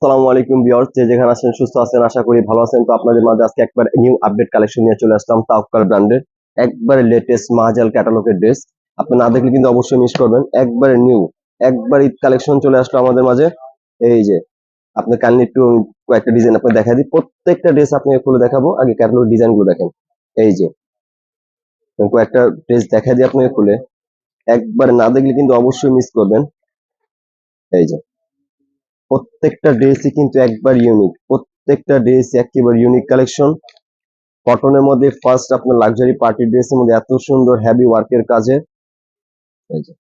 আসসালামু আলাইকুম ভিউয়ার্স, যে যেখানে আছেন সুস্থ আছেন, আশা করি ভালো আছেন। তো আপনাদের মাঝে আজকে একবার নিউ আপডেট কালেকশন নিয়ে চলে আসলাম তাওয়াক্কাল ব্র্যান্ডের একবারে লেটেস্ট মাহাজাল ক্যাটালগের ড্রেস। আপনি না দেখলে কিন্তু অবশ্যই মিস করবেন। একবারে নিউ, একবার ঈদ কালেকশন চলে আসলো আমাদের মাঝে। এই যে আপনি কাইন্ডলি একটু কয়েকটা ডিজাইন আপনি দেখা দিই, প্রত্যেকটা ড্রেস আপনি খুলে দেখাবো। আগে ক্যাটালগ ডিজাইন গুলো দেখেন। এই যে কয়েকটা ড্রেস দেখা দিই আপনাকে খুলে, একবার না দেখলে কিন্তু অবশ্যই মিস করবেন। এই যে প্রত্যেকটা ড্রেসই কিন্তু একবার ইউনিক, প্রত্যেকটা ড্রেস একেবারে ইউনিক কালেকশন। কটনের মধ্যে ফার্স্ট আপনার লাক্সারি পার্টি ড্রেসের মধ্যে এত সুন্দর হেভি ওয়ার্কের কাজে। এই যে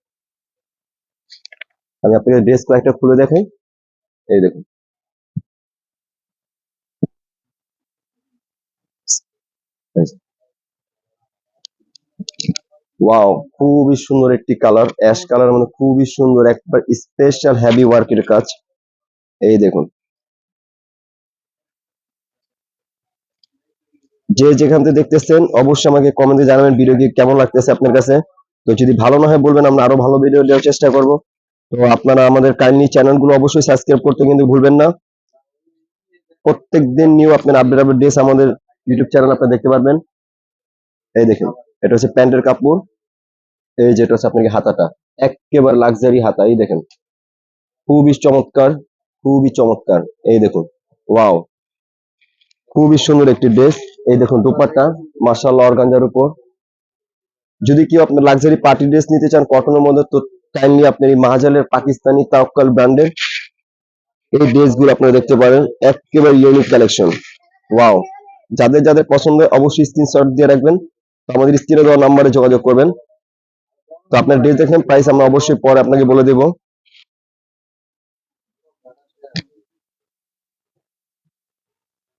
আমি আপনাকে ড্রেস কয়েকটা খুলে দেখাই। এই দেখুন, ওয়াও, খুবই সুন্দর একটি কালার, অ্যাশ কালার মানে খুবই সুন্দর, একবার স্পেশাল হেভি ওয়ার্কের কাজ। এই দেখুন, যে যেখান থেকে দেখতেছেন অবশ্যই আমাকে কমেন্টে জানাবেন ভিডিওটি কেমন লাগতেছে আপনার কাছে। তো যদি ভালো না হয় বলবেন, আমরা আরো ভালো ভিডিও দেওয়ার চেষ্টা করব। তো আপনারা আমাদের কাইন্ডলি চ্যানেলগুলো অবশ্যই সাবস্ক্রাইব করতে কিন্তু ভুলবেন না। প্রত্যেকদিন নিউ আপনার আপডেট আপডেট ড্রেস আমাদের ইউটিউব চ্যানেল আপনি দেখতে পারবেন। এই দেখুন, এটা হচ্ছে প্যান্টের কাপড়। এই যেটা হচ্ছে আপনাকে হাতাটা, একেবারে লাক্সারি হাতা। এই দেখেন, খুবই চমৎকার, খুবই চমৎকার। এই দেখুন, ওয়াও, খুবই সুন্দর একটি ড্রেস। এই দেখুন দোপাট্টা, মাশাআল্লাহ, অর্গানজার উপর। যদি কেউ আপনার লাক্সারি পার্টি ড্রেস নিতে চান কটনের মধ্যে, তো কাইন্ডলি আপনার এই মাহাজালের পাকিস্তানি তাওয়াক্কাল ব্র্যান্ডের এই ড্রেস গুলো আপনারা দেখতে পারেন। একেবারে ইউনিক কালেকশন, ওয়াও। যাদের যাদের পছন্দ হয় অবশ্যই স্ক্রিনশট দিয়ে রাখবেন। তো আমাদের স্ক্রিনে দেওয়া নাম্বারে যোগাযোগ করবেন। তো আপনার ড্রেস দেখেন, প্রাইস আমরা অবশ্যই পরে আপনাকে বলে দেব।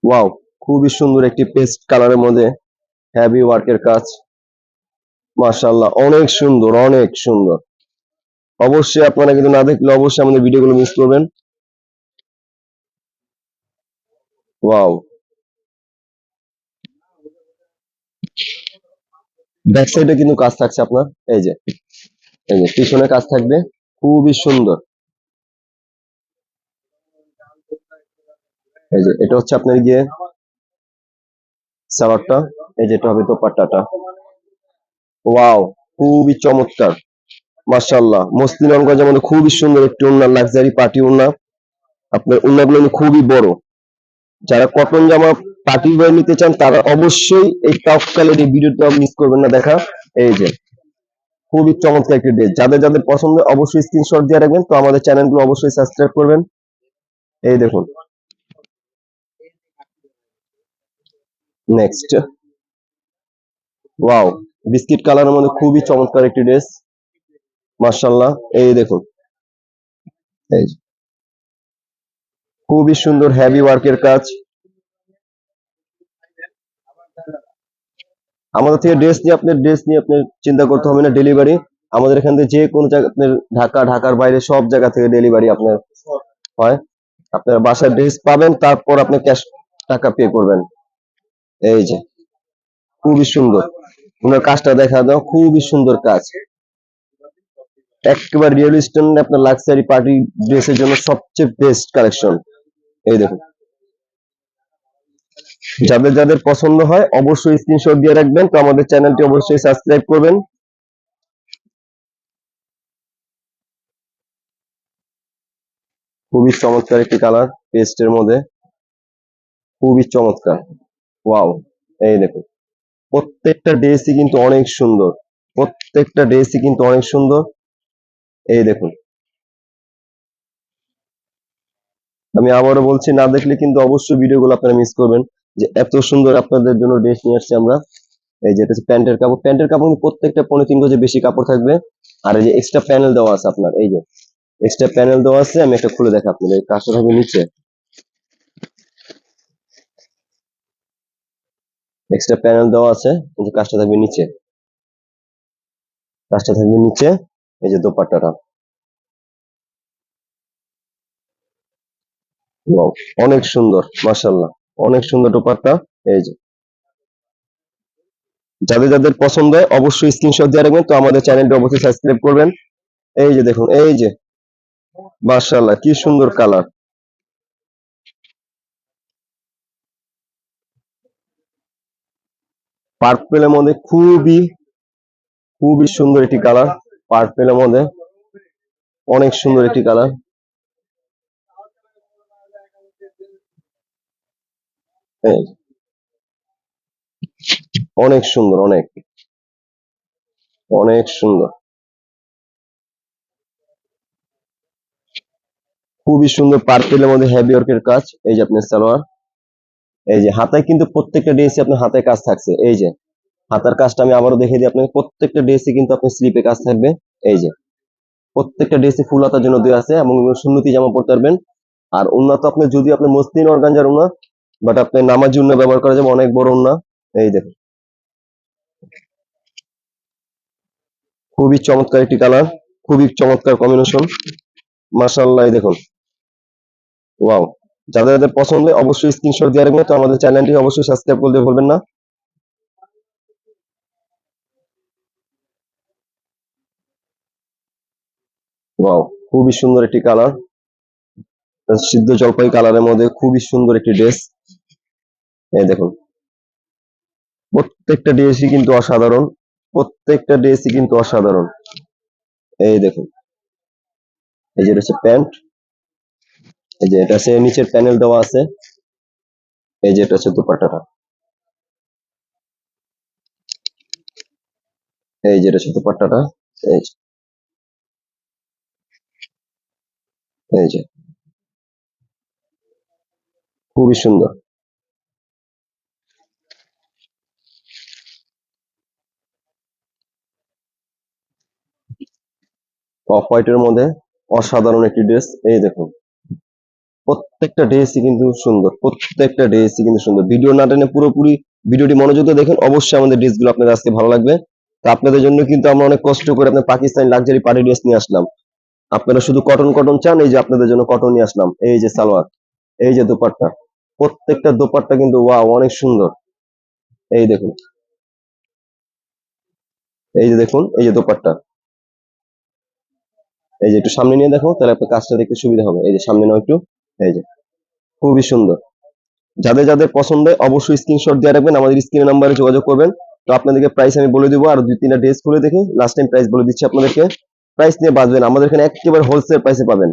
ওয়াও, খুবই সুন্দর একটি পেস্ট কালারের মধ্যে হেভি ওয়ার্কের কাজ। মাশাআল্লাহ, অনেক সুন্দর, অনেক সুন্দর। অবশ্যই আপনারা কিন্তু না দেখলে অবশ্যই আমাদের ভিডিওগুলো মিস করবেন। ওয়াও, ব্যাক সাইডে কিন্তু কাজ থাকছে আপনার। এই যে, এই যে পিছনে কাজ থাকবে, খুবই সুন্দর। এই যে এটা হচ্ছে আপনার গিয়ে সালোয়ারটা। এই যেটা হবে দোপাট্টাটা। ওয়াও, খুবই চমৎকার। মাশাআল্লাহ, মসলিন অর্গানজার মধ্যে খুবই সুন্দর একটি ওড়না, লাক্সারি পার্টি ওড়না। আপনার ওড়নাগুলো কিন্তু খুবই বড়। যারা কটন জামা পার্টি ওয়্যার নিতে চান তারা অবশ্যই এই তাওয়াক্কালের এই ভিডিওটা মিস করবেন না দেখা। এই যে খুবই চমৎকার একটি ড্রেস, যাদের যাদের পছন্দ অবশ্যই স্ক্রিনশট দিয়ে রাখবেন। তো আমাদের চ্যানেলগুলো অবশ্যই সাবস্ক্রাইব করবেন। এই দেখুন, নেক্সট, ওয়াও, বিস্কিট কালারের মধ্যে খুবই চমৎকার একটি ড্রেস। মাশাআল্লাহ, এই দেখুন, এই যে খুবই সুন্দর হেভি ওয়ার্কের কাজ। আমাদের থেকে ড্রেস নিয়ে আপনি চিন্তা করতে হবে না। ডেলিভারি আমাদের এখান থেকে যে কোনো জায়গা, আপনার ঢাকা, ঢাকার বাইরে সব জায়গা থেকে ডেলিভারি আপনার হয়। আপনার বাসায় ড্রেস পাবেন, তারপর আপনি ক্যাশ টাকা পে করবেন। এই যে খুবই সুন্দর, ওনার কাজটা দেখা দাও, খুবই সুন্দর কাজ। একেবারে রিয়েল স্টোন আপনার লাক্সারি পার্টি ড্রেসের জন্য সবচেয়ে বেস্ট কালেকশন। এই দেখুন, যাদের যাদের পছন্দ হয় অবশ্যই স্ক্রিনশট দিয়ে রাখবেন। তো আমাদের চ্যানেলটি অবশ্যই সাবস্ক্রাইব করবেন। খুবই চমৎকার একটি কালার, পেস্টের মধ্যে, খুবই চমৎকার। ওয়াও, এই দেখুন, প্রত্যেকটা ড্রেসই কিন্তু অনেক সুন্দর, প্রত্যেকটা ড্রেসই কিন্তু অনেক সুন্দর। এই দেখুন, আমি আবারও বলছি, না দেখলে কিন্তু অবশ্যই ভিডিওগুলো আপনারা মিস করবেন। যে এত সুন্দর আপনাদের জন্য ড্রেস নিয়ে আসছি আমরা। এই যে এটা হচ্ছে প্যান্টের কাপড়, প্যান্টের কাপড় কিন্তু প্রত্যেকটা 3.5 গজে বেশি কাপড় থাকবে। আর এই যে এক্সট্রা প্যানেল দেওয়া আছে আপনার, এই যে এক্সট্রা প্যানেল দেওয়া আছে। আমি একটা খুলে দেখা আপনাদের, কাজটা থাকবে নিচে, এক্সট্রা প্যানেল দেওয়া আছে। এই যে কাজটা থাকবে নিচে, কাজটা থাকবে নিচে। এই যে দোপাট্টাটা, ওয়াও, অনেক সুন্দর, মাশাআল্লাহ, অনেক সুন্দর দোপাট্টা। এই যে যাদের যাদের পছন্দ হয় অবশ্যই স্ক্রিনশট দিয়ে রাখবেন। তো আমাদের চ্যানেলটি অবশ্যই সাবস্ক্রাইব করবেন। এই যে দেখুন, এই যে মাশাআল্লাহ, কি সুন্দর কালার। পার্পেলের মধ্যে খুবই খুবই সুন্দর একটি কালার। পার্পেলের মধ্যে অনেক সুন্দর একটি কালার। অনেক সুন্দর, অনেক অনেক সুন্দর, খুবই সুন্দর পার্পেলের মধ্যে হেভি ওয়ার্কের কাজ। এই যে আপনার সালোয়ার, এই যে হাতায় কিন্তু প্রত্যেকটা ড্রেসে আপনার হাতায় কাজ থাকছে। এই যে হাতার কাজটা আমি আবারও দেখে দিই আপনাকে, প্রত্যেকটা ড্রেসে কিন্তু আপনার স্লিপে কাজ থাকবে। এই যে প্রত্যেকটা ড্রেসে ফুল হাতার জন্য দেওয়া আছে এবং সুন্নতি জামা পড়তে পারবেন। আর উন্নত আপনি যদি আপনি মসলিন অর্গানজার উন্না, বাট আপনি নামাজ জন্য ব্যবহার করা যাবে, অনেক বড় উন্না। এই দেখুন খুবই চমৎকার একটি কালার, খুবই চমৎকার কম্বিনেশন, মাশাআল্লাহ। এই দেখুন, ওয়াও। যাদের যাদের পছন্দ অবশ্যই স্ক্রিনশট দিয়ে রাখবেন। তো আমাদের চ্যানেলটি অবশ্যই সাবস্ক্রাইব করতে ভুলবেন না। ওয়াও, খুবই সুন্দর একটি কালার, সিদ্ধ জলপাই কালারের মধ্যে খুবই সুন্দর একটি ড্রেস। এই দেখুন প্রত্যেকটা ড্রেসই কিন্তু অসাধারণ, প্রত্যেকটা ড্রেসই কিন্তু অসাধারণ। এই দেখুন, এই যে এটা হচ্ছে প্যান্ট, এই যে এটা হচ্ছে নিচের প্যানেল দেওয়া আছে, এই যে এটা হচ্ছে দুপাট্টাটা, এই যে এটা হচ্ছে দুপাট্টাটা, এই যে, এই যে খুবই সুন্দর। অফ হোয়াইটের মধ্যে অসাধারণ একটি ড্রেস। এই দেখুন প্রত্যেকটা ড্রেসই কিন্তু সুন্দর, প্রত্যেকটা ড্রেসই কিন্তু সুন্দর। ভিডিও না টেনে পুরোপুরি ভিডিওটি মনোযোগ দিয়ে দেখেন, অবশ্যই আমাদের ড্রেসগুলো আপনাদের আজকে ভালো লাগবে। তো আপনাদের জন্য কিন্তু আমরা অনেক কষ্ট করে আপনার পাকিস্তানি লাক্সারি পার্টি ড্রেস নিয়ে আসলাম। আপনারা শুধু কটন কটন চান, এই যে আপনাদের জন্য কটন নিয়ে আসলাম। এই যে সালোয়ার, এই যে দোপাট্টা, প্রত্যেকটা দোপাট্টা কিন্তু ওয়াও অনেক সুন্দর। এই দেখুন, এই যে দেখুন, এই যে দোপাট্টা, এই যে একটু সামনে নিয়ে দেখো, তাহলে আপনার কাজটা দেখতে সুবিধা হবে। এই যে সামনে নাও একটু, এই যে খুবই সুন্দর। যাদের যাদের পছন্দ হয় অবশ্যই স্ক্রিনশট দিয়ে রাখবেন, আমাদের স্ক্রিনের নাম্বারে যোগাযোগ করবেন। তো আপনাদেরকে প্রাইস আমি বলে দিব, আর দুই তিনটা ড্রেস খুলে দেখি, লাস্ট টাইম প্রাইস বলে দিচ্ছি আপনাদেরকে। প্রাইস নিয়ে বাঁচবেন, আমাদের এখানে একেবারে হোলসেল প্রাইসে পাবেন।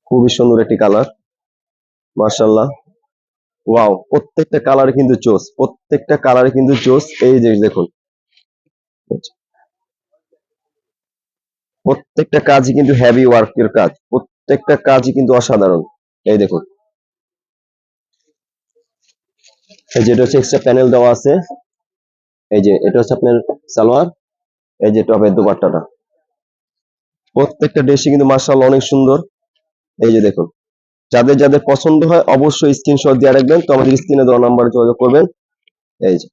খুবই সুন্দর একটি কালার, মার্শাল্লাহ। ওয়াও, প্রত্যেকটা কালার কিন্তু জোস, প্রত্যেকটা কালার কিন্তু জোস। এই যে দেখুন, প্রত্যেকটা কাজই কিন্তু হেভি ওয়ার্কের কাজ, প্রত্যেকটা কাজই কিন্তু অসাধারণ। এই দেখুন, এই যে এটা হচ্ছে এক্সট্রা প্যানেল দেওয়া আছে, এই যে এটা হচ্ছে আপনার সালোয়ার, এই যে টপের দোপাট্টাটা, প্রত্যেকটা ড্রেসই কিন্তু মার্শাল্লাহ অনেক সুন্দর। এই যে দেখুন, যাদের যাদের পছন্দ হয় অবশ্যই স্ক্রিনশট দিয়ে রাখবেন, তো আমাদের স্ক্রিনে দেওয়া নাম্বারে যোগাযোগ করবেন। এই যে,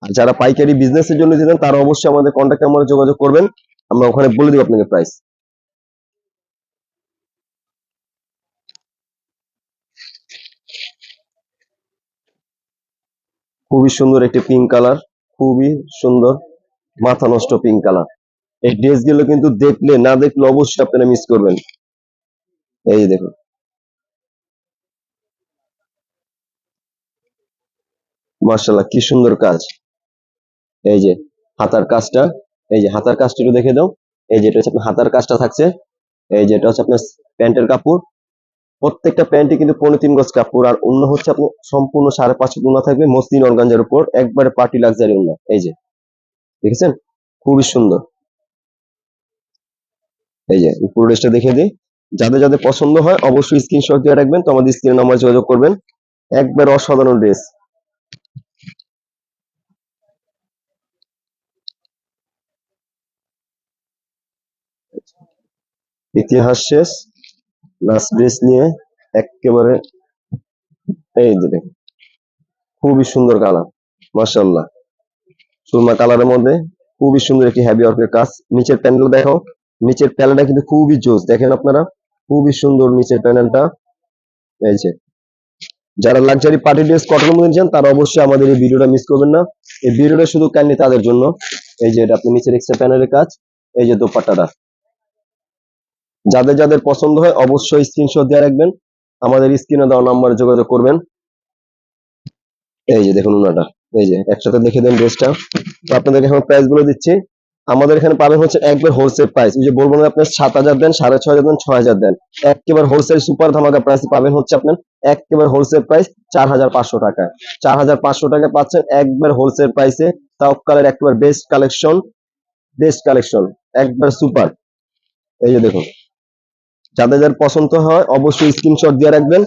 আর যারা পাইকারি বিজনেসের জন্য দিবেন তারা অবশ্যই আমাদের কন্ট্যাক্ট নাম্বারে যোগাযোগ করবেন, আমরা ওখানে বলে দিব আপনাকে প্রাইস। খুবই সুন্দর একটি পিঙ্ক কালার, খুবই সুন্দর, মাথা নষ্ট পিঙ্ক কালার। এই ড্রেস গুলো কিন্তু দেখলে না দেখলে অবশ্যই আপনারা মিস করবেন। এই যে দেখুন, মার্শাল্লাহ কি সুন্দর কাজ। এই যে হাতার কাজটা, এই যে হাতার কাজটা একটু দেখে দাও। এই যে এটা হচ্ছে আপনার হাতার কাজটা থাকছে, এই যে এটা হচ্ছে আপনার প্যান্টের কাপড়, প্রত্যেকটা প্যান্টে কিন্তু 3.5 গজ কাপড়, আর অন্য হচ্ছে আপনার সম্পূর্ণ 5.5 উন্না থাকবে মসলিন অর্গানজার উপর, একবারে পার্টি লাক্সারি উন্না। এই যে দেখেছেন, খুবই সুন্দর। এই যে পুরো ড্রেসটা দেখে দিই, যাদের যাদের পছন্দ হয় অবশ্যই স্ক্রিনশট দিয়ে রাখবেন, তো আমাদের স্ক্রিনের নাম্বারে যোগাযোগ করবেন। একবার অসাধারণ ড্রেস। ইতিহাস শেষ, লাস্ট ড্রেস নিয়ে একেবারে, এই যে দেখুন, খুবই সুন্দর কালার, মাশাআল্লাহ। সুরমা কালারের মধ্যে খুবই সুন্দর একটি হেভি ওয়ার্কের কাজ। নিচের প্যানেল দেখো, নিচের প্যানেলটা কিন্তু খুবই জোস, দেখেন আপনারা, খুবই সুন্দর নিচের প্যানেলটা। এই যে যারা লাক্সারি পার্টি ড্রেস কটনের মধ্যে চান তারা অবশ্যই আমাদের এই ভিডিওটা মিস করবেন না। এই ভিডিওটা শুধু কাইন্ডলি তাদের জন্য। এই যে এটা আপনি নিচের এক্সট্রা প্যানেলের কাজ, এই যে দোপাট্টাটা, যাদের যাদের পছন্দ হয় অবশ্যই স্ক্রিনশট দিয়ে রাখবেন, আমাদের স্ক্রিনে দেওয়া নাম্বারে যোগাযোগ করবেন। এই যে দেখুন ওনাটা, এই যে একসাথে দেখে দেন ড্রেসটা। তো আপনাদেরকে এখন প্রাইস গুলো দিচ্ছি। আমাদের এখানে পাবেন হচ্ছে একবার হোলসেল প্রাইস, ওই যে বলবো না আপনার 7,000 দেন, 6,500 দেন, 6,000 দেন, একেবারে হোলসেল সুপার ধামাকা প্রাইস পাবেন হচ্ছে আপনার একেবারে হোলসেল প্রাইস 4,500 টাকায়। 4,500 টাকায় পাচ্ছেন একবার হোলসেল প্রাইসে তাওক্কালের একবার বেস্ট কালেকশন, বেস্ট কালেকশন, একবার সুপার। এই যে দেখুন, যাদের যাদের পছন্দ হয় অবশ্যই স্ক্রিনশট দিয়ে রাখবেন,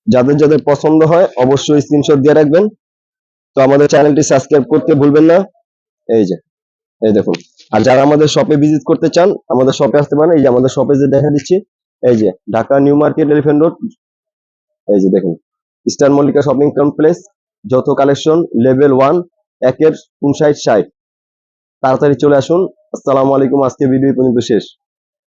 যাদের যাদের পছন্দ হয় অবশ্যই স্ক্রিনশট দিয়ে রাখবেন। তো আমাদের চ্যানেলটি সাবস্ক্রাইব করতে ভুলবেন না। এই যে, এই দেখুন। আর যারা আমাদের শপে ভিজিট করতে চান আমাদের শপে আসতে পারেন। এই যে আমাদের শপে যে দেখা দিচ্ছি, এই যে Dhaka new market elephant road, এই যে দেখুন, স্টার মল্লিকা শপিং কমপ্লেক্স, যৌথ কালেকশন, লেভেল 1, একের 59 60। তাড়াতাড়ি চলে আসুন। আসসালামু আলাইকুম, আজকে ভিডিও পর্যন্ত শেষ।